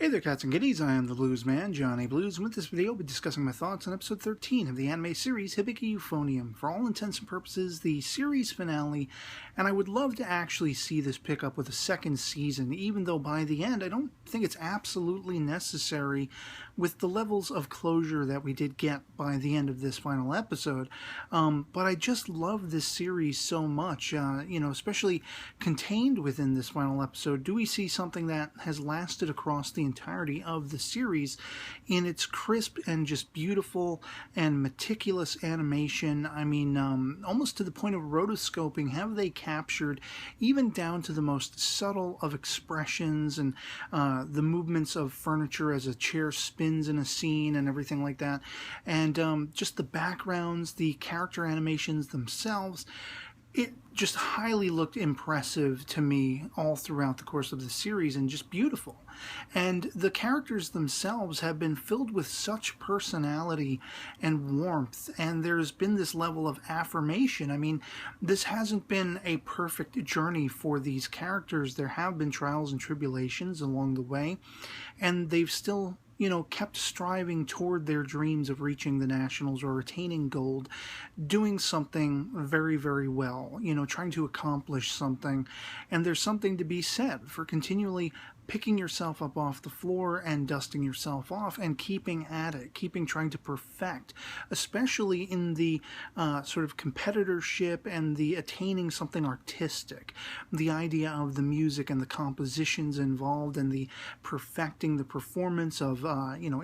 Hey there, cats and kitties. I am the Blues Man, Johnny Blues, and with this video, I'll be discussing my thoughts on episode 13 of the anime series Hibike Euphonium. For all intents and purposes, the series finale, and I would love to actually see this pick up with a second season, even though by the end, I don't think it's absolutely necessary with the levels of closure that we did get by the end of this final episode. But I just love this series so much, especially contained within this final episode. Do we see something that has lasted across the entirety of the series in its crisp and just beautiful and meticulous animation? I mean, almost to the point of rotoscoping, have they captured even down to the most subtle of expressions and the movements of furniture as a chair spins in a scene and everything like that, and just the backgrounds, the character animations themselves. It just highly looked impressive to me all throughout the course of the series, and just beautiful. And the characters themselves have been filled with such personality and warmth, and there's been this level of affirmation. I mean, this hasn't been a perfect journey for these characters. There have been trials and tribulations along the way, and they've still kept striving toward their dreams of reaching the nationals or attaining gold, doing something very, very well, trying to accomplish something. And there's something to be said for continually picking yourself up off the floor and dusting yourself off and keeping at it, trying to perfect, especially in the sort of competitorship and the attaining something artistic. The idea of the music and the compositions involved and the perfecting the performance of,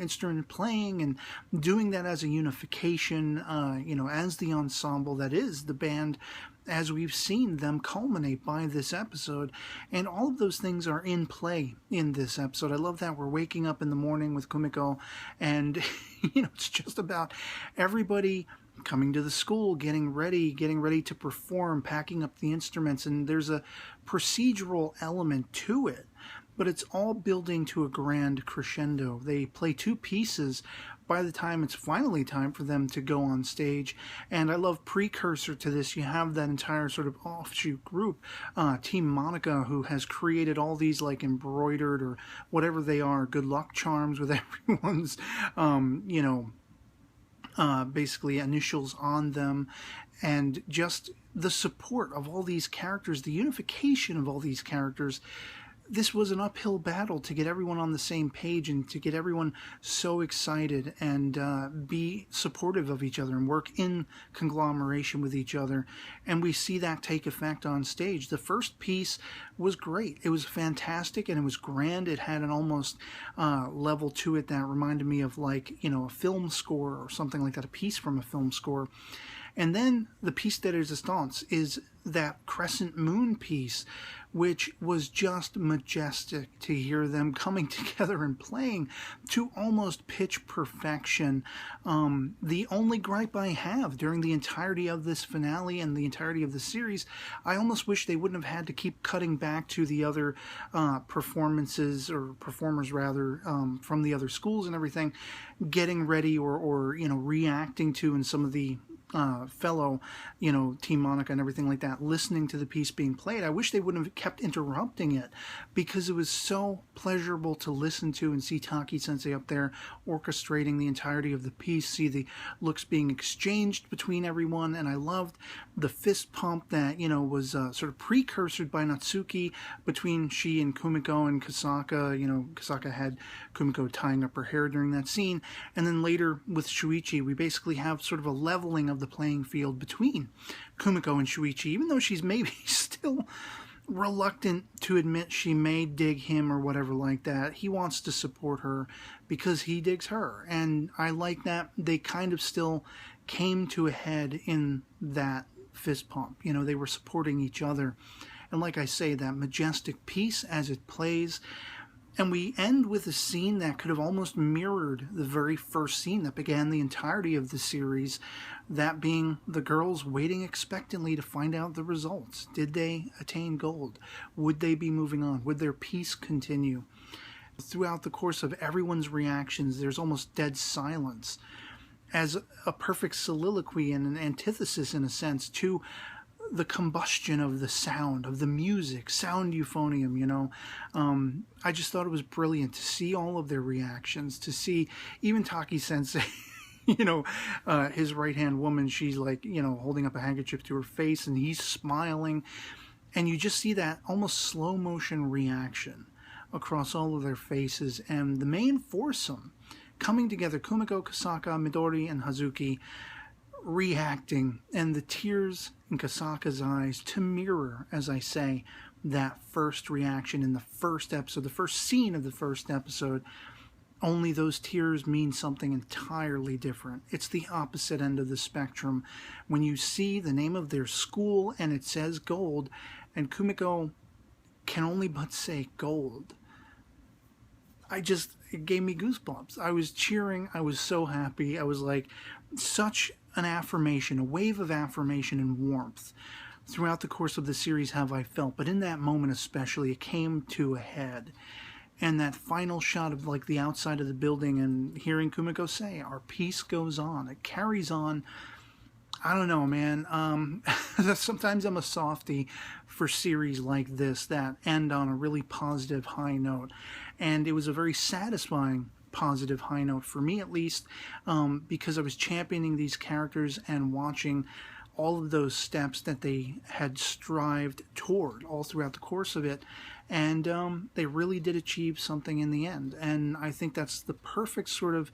instrument playing and doing that as a unification, as the ensemble that is the band, as we've seen them culminate by this episode. And all of those things are in play in this episode. I love that we're waking up in the morning with Kumiko, and it's just about everybody coming to the school, getting ready to perform, packing up the instruments, and there's a procedural element to it, but it's all building to a grand crescendo. They play two pieces by the time it's finally time for them to go on stage. And I love precursor to this, you have that entire sort of offshoot group, Team Monica, who has created all these like embroidered or whatever they are, good luck charms with everyone's, basically initials on them. And just the support of all these characters, the unification of all these characters. This was an uphill battle to get everyone on the same page and to get everyone so excited and be supportive of each other and work in conglomeration with each other. And we see that take effect on stage. The first piece was great. It was fantastic and it was grand. It had an almost level to it that reminded me of like, a film score or something like that, a piece from a film score. And then the piece de resistance is that crescent moon piece, which was just majestic to hear them coming together and playing to almost pitch perfection. The only gripe I have during the entirety of this finale and the entirety of the series, I almost wish they wouldn't have had to keep cutting back to the other performers rather, from the other schools and everything, getting ready or reacting to, and some of the fellow, Team Monica and everything like that, listening to the piece being played. I wish they wouldn't have kept interrupting it, because it was so pleasurable to listen to and see Taki-sensei up there orchestrating the entirety of the piece, see the looks being exchanged between everyone, and I loved the fist pump that, was sort of precursored by Natsuki between she and Kumiko and Kasaka. Kasaka had Kumiko tying up her hair during that scene, and then later with Shuichi, we basically have sort of a leveling of the playing field between Kumiko and Shuichi, even though she's maybe still reluctant to admit she may dig him or whatever like that. He wants to support her because he digs her, and I like that they kind of still came to a head in that fist pump. They were supporting each other, and like I say, that majestic piece as it plays. And we end with a scene that could have almost mirrored the very first scene that began the entirety of the series, that being the girls waiting expectantly to find out the results. Did they attain gold? Would they be moving on? Would their piece continue? Throughout the course of everyone's reactions, there's almost dead silence, as a perfect soliloquy and an antithesis, in a sense, to the combustion of the sound, of the music, sound euphonium, you know. I just thought it was brilliant to see all of their reactions, to see even Taki Sensei, you know, his right-hand woman, she's like, you know, holding up a handkerchief to her face, and he's smiling. And you just see that almost slow motion reaction across all of their faces. And the main foursome coming together, Kumiko, Kasaka, Midori, and Hazuki, reacting, and the tears in Kasaka's eyes to mirror, as I say, that first reaction in the first episode, the first scene of the first episode. Only those tears mean something entirely different. It's the opposite end of the spectrum. When you see the name of their school and it says gold, and Kumiko can only but say gold, it gave me goosebumps. I was cheering. I was so happy. I was like, such an affirmation, a wave of affirmation and warmth. Throughout the course of the series have I felt, but in that moment especially, it came to a head. And that final shot of like the outside of the building and hearing Kumiko say, our peace goes on. It carries on. I don't know, man. Sometimes I'm a softie for series like this that end on a really positive high note. And it was a very satisfying positive high note for me, at least, because I was championing these characters and watching all of those steps that they had strived toward all throughout the course of it. And they really did achieve something in the end. And I think that's the perfect sort of,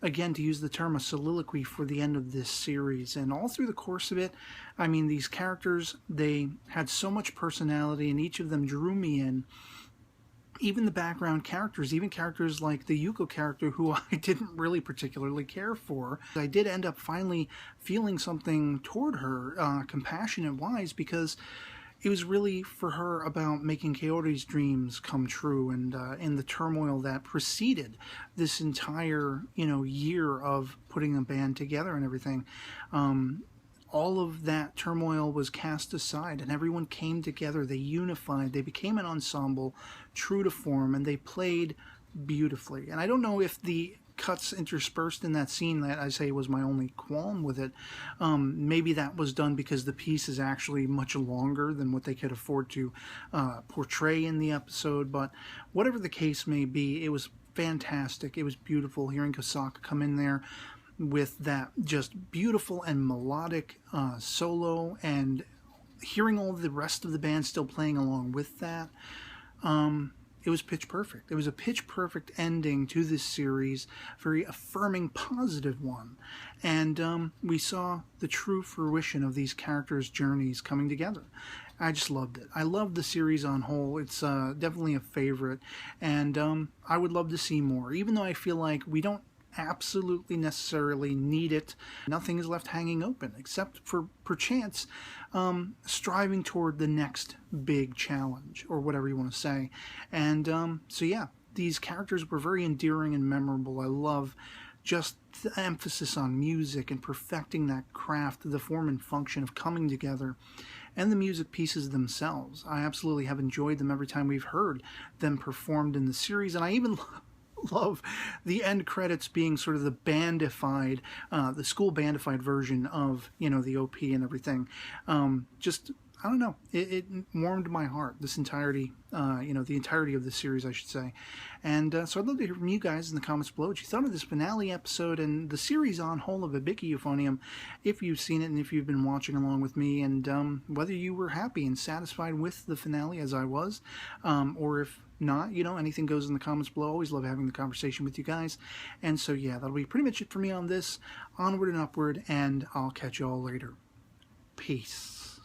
again, to use the term, a soliloquy for the end of this series. And all through the course of it, I mean, these characters, they had so much personality, and each of them drew me in. Even the background characters, even characters like the Yuko character, who I didn't really particularly care for. I did end up finally feeling something toward her, compassionate-wise, because it was really for her about making Kaori's dreams come true, and in the turmoil that preceded this entire, you know, year of putting a band together and everything. All of that turmoil was cast aside, and everyone came together. They unified. They became an ensemble, true to form, and they played beautifully. And I don't know if the cuts interspersed in that scene that I say was my only qualm with it. Maybe that was done because the piece is actually much longer than what they could afford to portray in the episode. But whatever the case may be, it was fantastic. It was beautiful hearing Kasaka come in there with that just beautiful and melodic solo, and hearing all the rest of the band still playing along with that. It was pitch perfect. It was a pitch perfect ending to this series, very affirming, positive one. And we saw the true fruition of these characters' journeys coming together. I just loved it. I loved the series on whole. It's definitely a favorite, and I would love to see more, even though I feel like we don't absolutely necessarily need it. Nothing is left hanging open, except for perchance striving toward the next big challenge, or whatever you want to say. And so yeah, these characters were very endearing and memorable. I love just the emphasis on music and perfecting that craft, the form and function of coming together, and the music pieces themselves. I absolutely have enjoyed them every time we've heard them performed in the series, and I even love the end credits being sort of the bandified, the school bandified version of, you know, the OP and everything. Just, I don't know, it warmed my heart, this entirety, you know, the entirety of the series, I should say. And so I'd love to hear from you guys in the comments below what you thought of this finale episode and the series on whole of Hibike Euphonium, if you've seen it and if you've been watching along with me, and whether you were happy and satisfied with the finale as I was, or if not, you know, anything goes in the comments below. Always love having the conversation with you guys. And so yeah, that'll be pretty much it for me on this. Onward and upward, and I'll catch you all later. Peace.